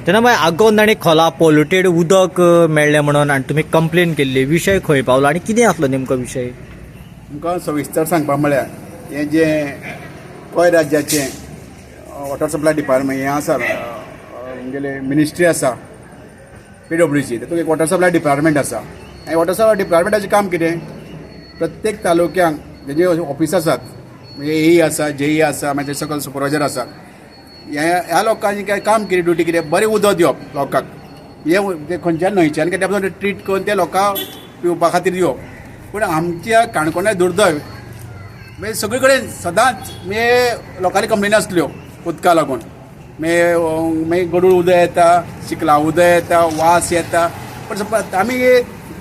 तेन्ना मागीर आगोंद आनी खोला पोल्युटेड उदक मेळ्ळें म्हणून आनी तुमी कंप्लेन केल्ली, विशय खंय पावलो आनी कितें आसलो नेमको विशय? तुमकां सविस्तर सांगपाक म्हळ्यार हें जें गोंय राज्याचें वॉटर सप्लाय डिपार्टमेंट हें आसा, म्हणजे मिनिस्ट्री आसा PWC, तातूंत एक वॉटर सप्लाय डिपार्टमेंट आसा. आनी वॉटर सप्लाय डिपार्टमेंटाचें काम कितें? प्रत्येक तालुक्यांक जेजे ऑफिस आसात, म्हणजे AE आसा, JE आसा, मागीर सकयल सुपरवायझर आसा, ह्या लोकांनी काय काम कितें, ड्युटी कितें, बरें उदक दिवप लोकांक. हे खंयच्याय न्हंयच्यान कितें पासून ट्रीट करून ते लोकांक पिवपा खातीर दिवप. पूण आमच्या काणकोणा दुर्दैव म्हणजे सगळे कडेन सदांच म्हणजे लोकांनी कंप्लेनी आसल्यो उदका लागून. मागीर गडूळ उदक येता, चिखला उदक येता, वास येता. पण आमी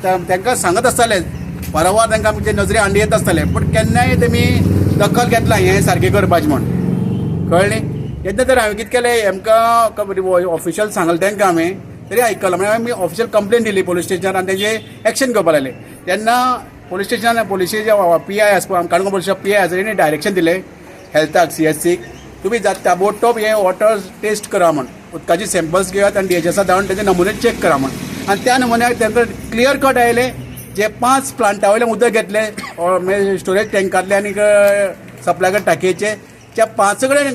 तांकां सांगत आसताले, वारंवार तांकां आमचे नजरे आंडी येत आसताले, पूण केन्नाय तेमी दखल घेतला हें सारकें करपाचें म्हण. कळ्ळें? तेन्ना तर हांवें कितें केलें, आमकां ऑफिशियल सांगलें तांकां हांवें, तरी आयकलां. म्हणजे आमी ऑफिशियल कंप्लेन दिली पोलीस स्टेशनार आनी तेजें एक्शन घेवपाक लागलें. तेन्ना पोलीस स्टेशनान पोलिशेचे PI आसा, काणकोण पोलिशेचे PI आसा, तेणी डायरेक्शन दिलें हेल्थाक, CSCक, तुमी ताबडतोब हें वॉटर टेस्ट करा म्हण, उदकाची सॅम्पल्स घेयात आनी DHSा धाडून तेजे नमुने चॅक करा म्हण. आनी त्या नमुन्याक तांकां क्लियर कट आयलें, जे 5 प्लांटा वयल्यान उदक घेतलें स्टोरेज टँकांतले आनी सप्लाय टाकयेचे, त्या 5 कडेन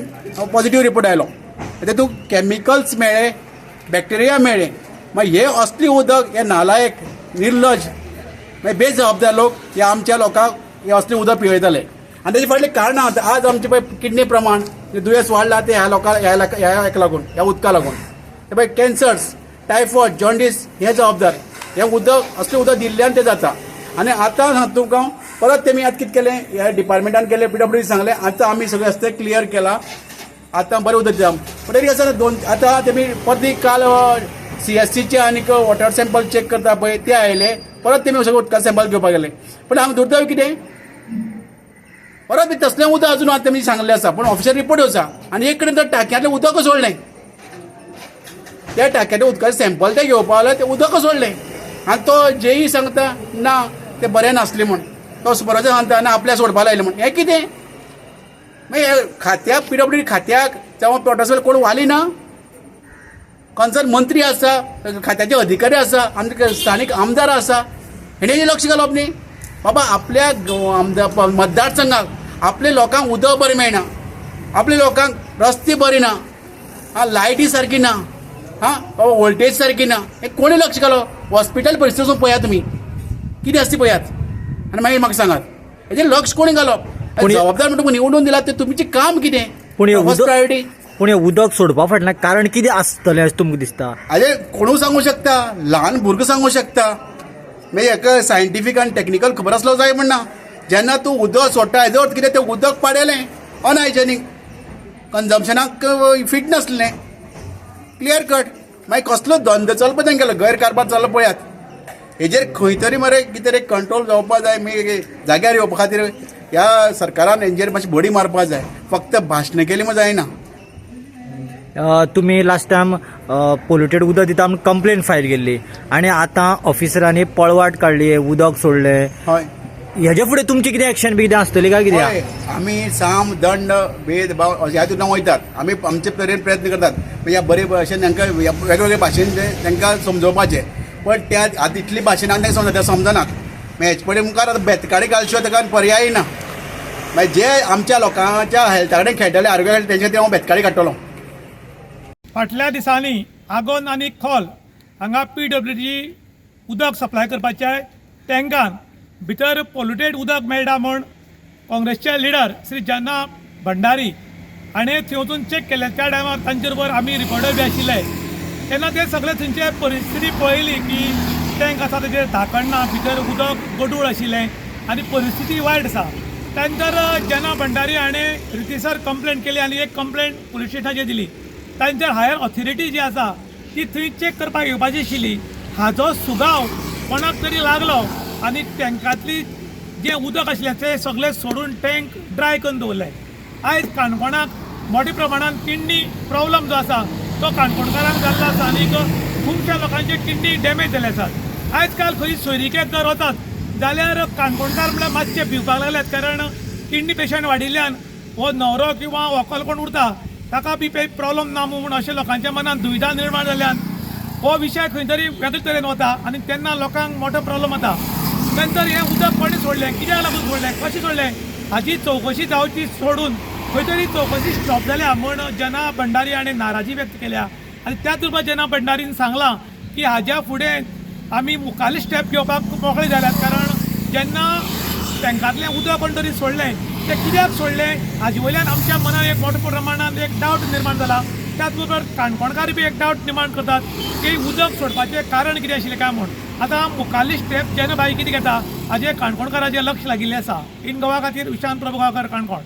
पॉझिटिव्ह रिपोर्ट आयलो. तातूंत कॅमिकल्स मेळ्ळे, बॅक्टेरिया मेळ्ळे. मागीर हे असली उदक, हे नालायक, निर्लज, मागीर बेजबाबदार लोक हे आमच्या लोकांक हे असलें उदक पिवयताले. आनी तेजी फाटलीं कारणां आज आमचे पळय किडनी प्रमाण दुयेंस वाडला ते ह्या लोकांक ह्या लागून, ह्या उदका लागून. हे पळय कॅन्सर्स, टायफॉयड, जॉन्डीस हे जबाबदार. हें उदक असलें उदक दिल्ल्यान तें जाता. आनी आतां तुमकां परत तेमी आतां कितें केलें, ह्या डिपार्टमेंटान केलें, PWC सांगलें, आतां आमी सगळें आसतें क्लियर केलां, आतां बरें उदक दिता. पूण तरी आसा आतां तेमी परत काल CSCचे आनीक वॉटर सॅम्पल चॅक करता पळय ते आयले, परत तेमी सगळें उदका सॅम्पल घेवपाक गेले. पूण हांगा दुर्दैव कितें, परत तसलें उदक अजून आतां तेमी सांगलें आसा, पूण ऑफिशियल रिपोर्ट आसा. आनी एक कडेन तर टांक्यांतलें उदक सोडलें, त्या टांक्यातलें उदकाचें सॅम्पल ते घेवपाक लागले, तें उदक सोडलें. आनी तो JE सांगता ना तें बरें नासलें म्हण, तो सुपरवायझर सांगता ना आपल्या सोडपाक लायलें म्हण. हें कितें? मागीर खात्याक PWC खात्याक जावं वॉटर सप्लाय कोण वाली ना? कन्सर्न मंत्री आसा, खात्याचे अधिकारी आसा, आमचे स्थानीक आमदार आसा, हेणें लक्ष घालप न्ही. बाबा आपल्या मतदारसंघाक आपल्या लोकांक उदक बरें मेळना, आपल्या लोकांक रस्ते बरे ना, लायटी सारकी ना, बाबा वोल्टेज सारकी ना, हें कोणी लक्ष घालप? हॉस्पिटल परिस्थिती वचून पळयात तुमी कितें आसता पळयात, आनी मागीर म्हाका सांगात हेजेर लक्ष कोणी घालप? जबाबदार म्हणटा तुमी निवडून दिला ते तुमचें काम कितें? First priority. पूण हें उदक सोडपा फाटल्यान कारण कितें आसतलें अशें तुमकां दिसता? हाजेर कोणूय सांगूं शकता, ल्हान भुरगो सांगूं शकता. मागीर हेका सायंटिफीक आनी टॅक्निकल खबर आसलो जाय म्हणना. जेन्ना तूं उदक सोडटा हेजो अर्थ कितें, तें उदक पाडेलें, अनहायजेनीक, कन्जम्पशनाक फीट नासलें, क्लियर कट. मागीर कसलो धंदो चलपा तेंगेलो, गैरकारबार चल्ला पळयात. हेजेर खंय तरी मरे कितें तरी कंट्रोल जावपाक जाय. मागीर जाग्यार येवपा खातीर ह्या सरकारान हेंचेर मातशी बडी मारपाक जाय. फक्त भाशणां केली म्हण जायना. तुमी लास्ट टायम पोल्युटेड उदक दिता म्हणून कंप्लेन फायल केल्ली आनी आतां ऑफिसरांनी पळवाट काडली, उदक सोडलें. हय, हेजे फुडें तुमची कितें एक्शन बी कितें आसतली काय कितें? आमी साम दंड भेदभाव ह्या हितून वयतात. आमी आमचे तरेन प्रयत्न करतात. ह्या बरे भाशेन तांकां वेगवेगळे भाशेन तांकां समजोवपाचें. पण त्या आतां इतली भाशेन तांकां समजता ते समजनात. मागीर हेचे फुडें मुखार आतां बेतकाडे घालचे ताका पर्याय ना. मागीर जे आमच्या लोकांच्या हेल्था कडेन खेळटले, आरोग्या कडेन, तेंचे हांव बेतकाडे काडटलो. फाटल्या दिसांनी आगोंद आनी खोल हांगा PWC उदक सप्लाय करपाच्या टँकान भितर पोल्युटेड उदक मेळटा म्हूण काँग्रेसचे लिडर श्री जन्ना भंडारी हाणें थंय वचून चॅक केलें. त्या टायमार तांचे बरोबर आमी रिपोर्टर बी आशिल्ले. तेन्ना ते सगळे थंयचे परिस्थिती पळयली की टँक आसा तेजेर धाकण ना, भितर उदक गडूळ आशिल्लें आनी परिस्थिती वायट आसा. त्यानंतर जन्ना भंडारी हाणें रितीसर कंप्लेन केली आनी एक कंप्लेन पुलीस स्टेशनाचेर दिली. तांचेर हायर ऑथॉरिटी जी आसा ती थंय चॅक करपाक येवपाची आशिल्ली. हाजो सुगाव कोणाक तरी लागलो आनी टँकांतली जें उदक आशिल्लें तें सगळें सोडून टँक ड्राय करून दवरलें. आयज काणकोणाक मोठ्या प्रमाणात किडनी प्रॉब्लम जो आसा तो काणकोणकारांक जाल्लो आसा आनीक खुबश्या लोकांचे किडनी डॅमेज जाल्ले आसात. आयज काल खंय सोयरीकेक जर वतात जाल्यार काणकोणकार म्हळ्यार मातशे भिवपाक लागल्यात, कारण किडनी पेशंट वाडिल्ल्यान हो न्हवरो किंवा व्हंकल कोण उरता ताका बी काही प्रॉब्लेम ना म्हणून अशें लोकांच्या मनात दुविधा निर्माण जाल्यान हो विशय खंय तरी वेगळे तरेन वता आनी तेन्ना लोकांक मोठो प्रॉब्लेम जाता. नंतर हें उदक कोणें सोडलें, कित्याक लागून सोडलें, कशें सोडलें हाची चवकशी जावची सोडून खंय तरी चवकशी स्टॉप जाल्या म्हण जना भंडारी हाणें नाराजी व्यक्त केल्या. आनी त्याच रुपान जना भंडारीन सांगलां की हाज्या फुडें आमी मुखाल्ले स्टेप घेवपाक मोकळे जाल्यात, कारण जेन्ना टँकातलें उदक कोण तरी सोडलें तें कित्याक सोडलें हाजे वयल्यान आमच्या मनात एक मोठ्या प्रमाणात एक डावट निर्माण जाला. त्याच बरोबर काणकोणकार बी एक डावट निर्माण करतात की उदक सोडपाचें कारण कितें आशिल्लें काय म्हूण. आतां मुखाल्ली स्टेप जेन्ना बाई कितें घेता हाजेर काणकोणकाराचें लक्ष लागिल्लें आसा. इन गोवा खातीर विशांत प्रभुगांवकार, काणकोण.